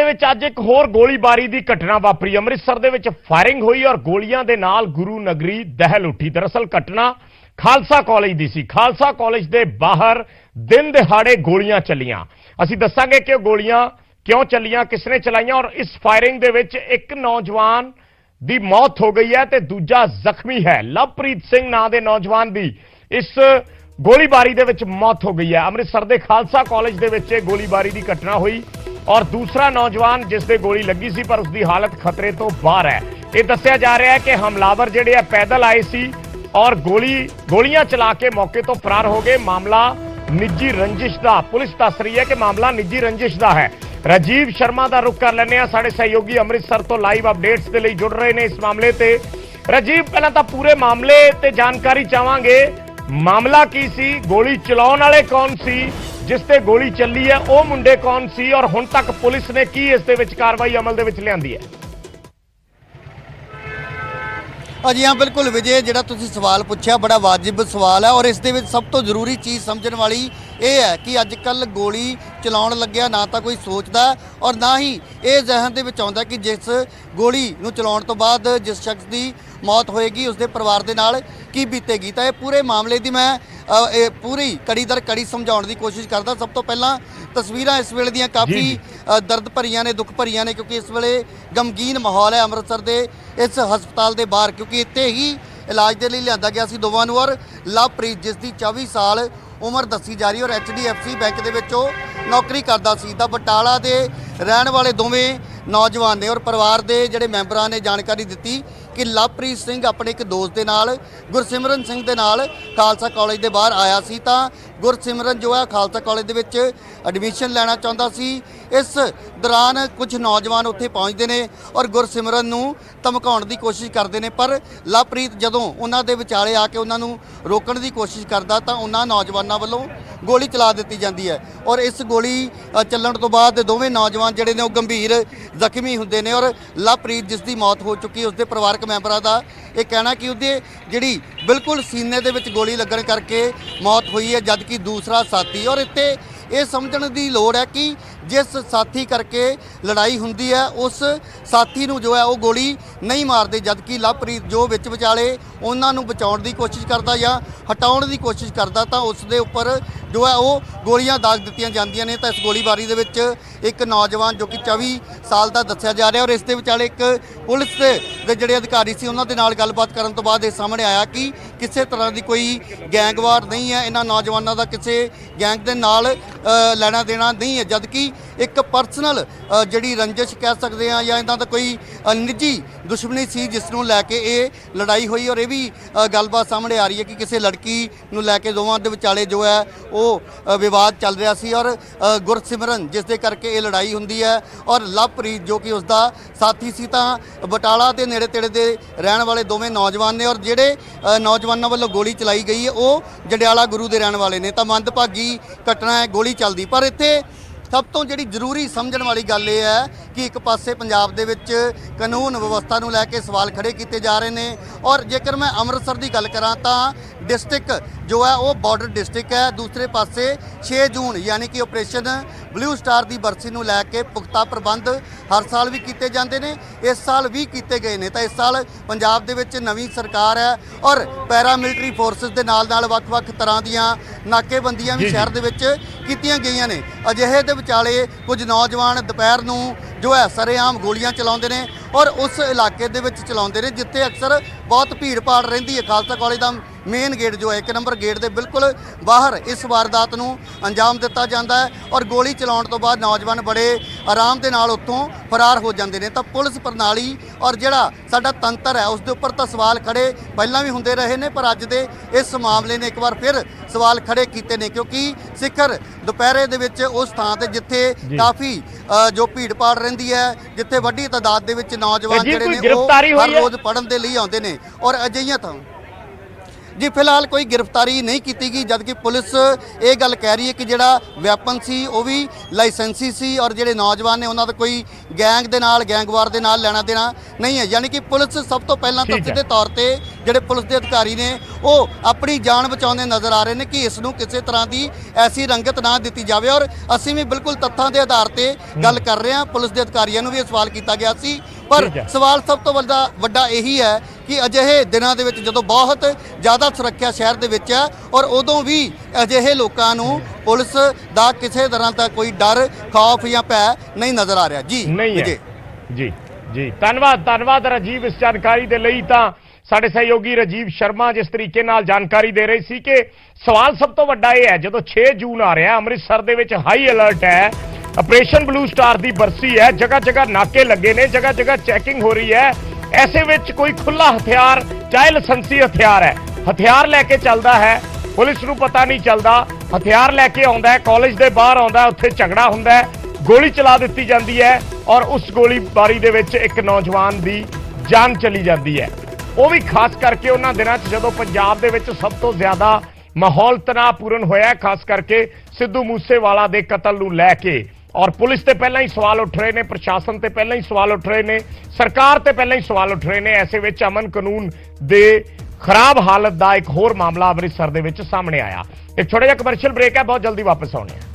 ਵਿੱਚ ਅੱਜ ਇੱਕ ਹੋਰ ਗੋਲੀਬਾਰੀ ਦੀ ਘਟਨਾ ਵਾਪਰੀ। ਅੰਮ੍ਰਿਤਸਰ ਦੇ ਵਿੱਚ ਫਾਇਰਿੰਗ ਹੋਈ ਔਰ ਗੋਲੀਆਂ ਦੇ ਨਾਲ ਗੁਰੂ ਨਗਰੀ ਦਹਿਲ ਉੱਠੀ। ਦਰਅਸਲ ਘਟਨਾ ਖਾਲਸਾ ਕਾਲਜ ਦੀ ਸੀ। ਖਾਲਸਾ ਕਾਲਜ ਦੇ ਬਾਹਰ ਦਿਨ ਦਿਹਾੜੇ ਗੋਲੀਆਂ ਚੱਲੀਆਂ। ਅਸੀਂ ਦੱਸਾਂਗੇ ਕਿ ਗੋਲੀਆਂ ਕਿਉਂ ਚੱਲੀਆਂ, ਕਿਸਨੇ ਚਲਾਈਆਂ ਔਰ ਇਸ ਫਾਇਰਿੰਗ ਦੇ ਵਿੱਚ ਇੱਕ ਨੌਜਵਾਨ ਦੀ ਮੌਤ ਹੋ ਗਈ ਹੈ ਤੇ ਦੂਜਾ ਜ਼ਖਮੀ ਹੈ। ਲਵਪ੍ਰੀਤ ਸਿੰਘ ਨਾਂ ਦੇ ਨੌਜਵਾਨ ਦੀ ਇਸ ਗੋਲੀਬਾਰੀ ਦੇ ਵਿੱਚ ਮੌਤ ਹੋ ਗਈ ਹੈ। ਅੰਮ੍ਰਿਤਸਰ ਦੇ ਖਾਲਸਾ ਕਾਲਜ ਦੇ ਵਿੱਚ ਗੋਲੀਬਾਰੀ ਦੀ ਘਟਨਾ ਹੋਈ और दूसरा नौजवान जिस दे गोली लगी सी पर उसकी हालत खतरे तो बाहर है। यह दस्या जा रहा है कि हमलावर जिहड़े आ पैदल आए सी और गोलियां चला के मौके तो फरार हो गए। मामला निजी रंजिश का, पुलिस दस रही है कि मामला निजी रंजिश का है। राजीव शर्मा का रुख कर लैंदे आ, साडे सहयोगी अमृतसर तो लाइव अपडेट्स के लिए जुड़ रहे हैं इस मामले ते। राजीव, पहला तो पूरे मामले ते जानकारी चाहांगे, मामला की सी, गोली चलाउण वाले कौन सी, जिस ते गोली चली है वो मुंडे कौन सी और हुण तक पुलिस ने की इस दे विच कार्रवाई अमल दे विच लिआंदी है? जी हाँ, बिल्कुल विजय, जिहड़ा तुसीं सवाल पूछा बड़ा वाजिब सवाल है और इस दे विच सब तो जरूरी चीज़ समझण वाली ये है कि अजकल गोली चलाउण लग्गिया ना तो कोई सोचता और ना ही ये जहन दे विच आउंदा कि जिस गोली नूं चलाउण तो बाद जिस शख्स की मौत होएगी उसके परिवार दे नाल की बीतेगी। तो ये पूरे मामले की मैं पूरी कड़ी दर कड़ी समझाउण की कोशिश करदा। सब तो पहला तस्वीरां इस वेले दियां काफ़ी दर्द भरियां ने, दुख भरियां ने, क्योंकि इस वेले गमगीन माहौल है अमृतसर के इस हस्पताल के बाहर, क्योंकि इत्थे ही इलाज के लिए लिआंदा गया सी दोवां नूं। और लवप्रीत जिसकी 24 साल उम्र दसी जा रही और HDFC बैंक के विचों नौकरी करता सी। तां बटाला के रहण वाले दोवें नौजवान ने और परिवार के जिहड़े मैंबरां ने जानकारी दी कि लवप्रीत सिंह अपने एक दोस्त के नाल गुरसिमरन सिंह के नाल खालसा कॉलेज के बाहर आया सी। तां गुरसिमरन जो है खालसा कॉलेज के विच एडमिशन लेना चाहता सी। इस दौरान कुछ नौजवान उत्थे पहुँचते हैं और गुरसिमरन नूं धमकाउण की कोशिश करते हैं, पर लवप्रीत जदों उन्हां दे विचाले आके उन्हां नूं रोकण की कोशिश करता तां उन्हां नौजवानों वालों गोली चला दी जाती है और इस गोली चलण तो बाद दोवें नौजवान जिहड़े ने गंभीर जख्मी हुंदे ने। और लवप्रीत जिसकी मौत हो चुकी उसके परिवारक मैंबरां दा ये कहना कि उसदे जिहड़ी बिल्कुल सीने दे विच गोली लगण करके मौत हुई है, जबकि दूसरा साथी। और इत्थे ये समझण की लोड़ है कि जिस साथी करके लड़ाई हुंदी है उस साथी नूं जो है वो गोली नहीं मारते, जबकि लवप्रीत जो विच विचाले उन्हां नूं बचाउण की कोशिश करता या हटाउण की कोशिश करता तां उस दे उपर जो है वो गोलियां दाग दित्तियां जांदियां ने। तां इस गोलीबारी दे विच एक नौजवान जो कि 24 साल का दस्सिया जा रहा और इस दे विचाले एक पुलिस के जिहड़े अधिकारी सी उन्हां दे नाल गलबात करन तो बाद ये सामने आया कि किसी तरह की कोई गैंगवार नहीं है, इन्हां नौजवानों का किसी गैंग के नाल लेना देना नहीं है, जबकि एक पर्सनल जिहड़ी रंजिश कह सकते हैं या इन्हां दा कोई निजी दुश्मनी सी जिसनूं लैके ये लड़ाई हुई। और ये भी गलबात सामने आ रही है कि किसी लड़की नूं लैके दोवां दे विचाले जो है वो विवाद चल रहा सी और गुरसिमरन जिस दे करके ये लड़ाई हुंदी है और लवप्रीत जो कि उसका साथी सी। तां बटाला के नेड़े तेड़े दे रहण वाले दोवें नौजवान ने और जिहड़े नौजवानों वालों गोली चलाई गई है वो जंडियाला गुरु के रहण वाले ने। तां मंदभागी घटना है गोली चलती, पर इत्थे सब तो जिहड़ी जरूरी समझण वाली गल ये है कि एक पासे पंजाब दे विच कानून व्यवस्था नूं लैके सवाल खड़े किए जा रहे हैं और जेकर मैं अमृतसर की गल करां तां डिस्ट्रिक्ट जो है वो बॉर्डर डिस्ट्रिक्ट है। दूसरे पासे 6 जून यानी कि ऑपरेशन ब्लू स्टार की बरसी नूं लैके पुख्ता प्रबंध हर साल भी किए जाते हैं, इस साल भी किए गए हैं। तो इस साल पंजाब दे विच नवीं सरकार है और पैरामिलिटरी फोर्सिस के नाल वख-वख तरह दीआं नाकेबंदियां भी शहर दे विच कीतियां गईयां ने। अजिहे दे विचाले कुछ नौजवान दोपहर नूं जो है सरेआम गोलियां चलाउंदे ने और उस इलाके दे विच चलाउंदे ने जिथे अक्सर बहुत भीड़ भाड़ रहिंदी है। खालसा कॉलेज का मेन गेट जो है 1 नंबर गेट के बिल्कुल बाहर इस वारदात नूं अंजाम दिता जाता है और गोली चलाउण तो बाद नौजवान बड़े आराम के नाल उत्थों फरार हो जाते हैं। तो पुलिस प्रणाली और जिहड़ा साडा तंत्र है उसके उपर तो सवाल खड़े पहलां भी हुंदे रहे ने, पर अज दे इस मामले ने एक बार फिर सवाल खड़े किए ने, क्योंकि सिखर दुपहरे दे विच उस थां ते जिथे काफ़ी जो भीड़ भाड़ रहिंदी है, जिथे वड्डी तादाद दे विच नौजवान जिहड़े ने वो हर रोज़ पढ़न दे लई आउंदे ने और अजिहियां थां ਜੀ ਫਿਲਹਾਲ ਕੋਈ ਗ੍ਰਿਫਤਾਰੀ ਨਹੀਂ ਕੀਤੀ ਗਈ, ਜਦਕਿ ਪੁਲਿਸ ਇਹ ਗੱਲ ਕਹਿ ਰਹੀ ਹੈ ਕਿ ਜਿਹੜਾ ਵੈਪਨ ਸੀ ਉਹ ਵੀ ਲਾਇਸੈਂਸੀ ਸੀ ਔਰ ਜਿਹੜੇ ਨੌਜਵਾਨ ਨੇ ਉਹਨਾਂ ਦਾ ਕੋਈ ਗੈਂਗ ਦੇ ਨਾਲ ਗੈਂਗਵਾਰ ਦੇ ਨਾਲ ਲੈਣਾ ਦੇਣਾ ਨਹੀਂ ਹੈ। ਯਾਨੀ ਕਿ ਪੁਲਿਸ ਸਭ ਤੋਂ ਪਹਿਲਾਂ ਤਾਂ ਠੀਕ ਹੈ। ਸਿੱਧੇ ਤੌਰ ਤੇ ਜਿਹੜੇ ਪੁਲਿਸ ਦੇ ਅਧਿਕਾਰੀ ਨੇ ਉਹ ਆਪਣੀ ਜਾਨ ਬਚਾਉਂਦੇ ਨਜ਼ਰ ਆ ਰਹੇ ਨੇ ਕਿ ਇਸ ਨੂੰ ਕਿਸੇ ਤਰ੍ਹਾਂ ਦੀ ਐਸੀ ਰੰਗਤ ਨਾ ਦਿੱਤੀ ਜਾਵੇ। ਔਰ ਅਸੀਂ ਵੀ ਬਿਲਕੁਲ ਤੱਥਾਂ ਦੇ ਆਧਾਰ ਤੇ ਗੱਲ ਕਰ ਰਹੇ ਹਾਂ। ਪੁਲਿਸ ਦੇ ਅਧਿਕਾਰੀਆਂ ਨੂੰ ਵੀ ਇਹ ਸਵਾਲ ਕੀਤਾ ਗਿਆ ਸੀ, ਪਰ ਠੀਕ ਹੈ। ਸਵਾਲ ਸਭ ਤੋਂ ਵੱਡਾ ਇਹੀ ਹੈ ਕਿ ਅਜਿਹੇ ਦਿਨਾਂ ਦੇ ਵਿੱਚ ਜਦੋਂ ਬਹੁਤ ਜ਼ਿਆਦਾ ਸੁਰੱਖਿਆ ਸ਼ਹਿਰ ਦੇ ਵਿੱਚ ਹੈ ਔਰ ਉਦੋਂ ਵੀ ਅਜਿਹੇ ਲੋਕਾਂ ਨੂੰ ਪੁਲਿਸ ਦਾ ਕਿਸੇ ਤਰ੍ਹਾਂ ਦਾ ਕੋਈ ਡਰ ਖੌਫ ਜਾਂ ਭੈ ਨਹੀਂ ਨਜ਼ਰ ਆ ਰਿਹਾ। ਜੀ ਨਹੀਂ ਹੈ ਵਿਜੇ। ਜੀ ਜੀ ਧੰਨਵਾਦ ਰਾਜੀਵ ਇਸ ਜਾਣਕਾਰੀ ਦੇ ਲਈ। ਤਾਂ ਸਾਡੇ ਸਹਿਯੋਗੀ ਰਾਜੀਵ ਸ਼ਰਮਾ ਜਿਸ ਤਰੀਕੇ ਨਾਲ ਜਾਣਕਾਰੀ ਦੇ ਰਹੇ ਸੀ ਕਿ ਸਵਾਲ ਸਭ ਤੋਂ ਵੱਡਾ ਇਹ ਹੈ, ਜਦੋਂ 6 ਜੂਨ ਆ ਰਿਹਾ ਅੰਮ੍ਰਿਤਸਰ ਦੇ ਵਿੱਚ ਹਾਈ ਅਲਰਟ ਹੈ, ਆਪਰੇਸ਼ਨ ਬਲੂ ਸਟਾਰ ਦੀ ਬਰਸੀ ਹੈ, ਜਗ੍ਹਾ ਜਗ੍ਹਾ ਨਾਕੇ ਲੱਗੇ ਨੇ, ਜਗ੍ਹਾ ਜਗ੍ਹਾ ਚੈਕਿੰਗ ਹੋ ਰਹੀ ਹੈ। ਐਸੇ ਵਿੱਚ ਕੋਈ ਖੁੱਲਾ ਹਥਿਆਰ, ਚਾਹੇ ਲਾਇਸੈਂਸੀ ਹਥਿਆਰ ਹੈ, ਹਥਿਆਰ ਲੈ ਕੇ ਚੱਲਦਾ ਹੈ, ਪੁਲਿਸ ਨੂੰ ਪਤਾ ਨਹੀਂ ਚੱਲਦਾ, ਹਥਿਆਰ ਲੈ ਕੇ ਆਉਂਦਾ ਹੈ, ਕਾਲਜ ਦੇ ਬਾਹਰ ਆਉਂਦਾ, ਉੱਥੇ ਝਗੜਾ ਹੁੰਦਾ ਹੈ, ਗੋਲੀ ਚਲਾ ਦਿੱਤੀ ਜਾਂਦੀ ਹੈ ਔਰ ਉਸ ਗੋਲੀਬਾਰੀ ਦੇ ਵਿੱਚ ਇੱਕ ਨੌਜਵਾਨ ਦੀ ਜਾਨ ਚਲੀ ਜਾਂਦੀ ਹੈ। ਉਹ ਵੀ ਖਾਸ ਕਰਕੇ ਉਹਨਾਂ ਦਿਨਾਂ 'ਚ ਜਦੋਂ ਪੰਜਾਬ ਦੇ ਵਿੱਚ ਸਭ ਤੋਂ ਜ਼ਿਆਦਾ ਮਾਹੌਲ ਤਣਾਅਪੂਰਨ ਹੋਇਆ, ਖਾਸ ਕਰਕੇ ਸਿੱਧੂ ਮੂਸੇਵਾਲਾ ਦੇ ਕਤਲ ਨੂੰ ਲੈ ਕੇ। ਔਰ ਪੁਲਿਸ ਤੇ ਪਹਿਲਾਂ ਹੀ ਸਵਾਲ ਉੱਠ ਰਹੇ ਨੇ, ਪ੍ਰਸ਼ਾਸਨ ਤੇ ਪਹਿਲਾਂ ਹੀ ਸਵਾਲ ਉੱਠ ਰਹੇ ਨੇ, ਸਰਕਾਰ ਤੇ ਪਹਿਲਾਂ ਹੀ ਸਵਾਲ ਉੱਠ ਰਹੇ ਨੇ। ਐਸੇ ਵਿੱਚ ਅਮਨ ਕਾਨੂੰਨ ਦੇ ਖਰਾਬ ਹਾਲਤ ਦਾ ਇੱਕ ਹੋਰ ਮਾਮਲਾ ਅੰਮ੍ਰਿਤਸਰ ਦੇ ਵਿੱਚ ਸਾਹਮਣੇ ਆਇਆ। ਇੱਕ ਛੋਟਾ ਜਿਹਾ ਕਮਰਸ਼ੀਅਲ ਬ੍ਰੇਕ ਹੈ, ਬਹੁਤ ਜਲਦੀ ਵਾਪਸ ਆਉਣੇ ਆ।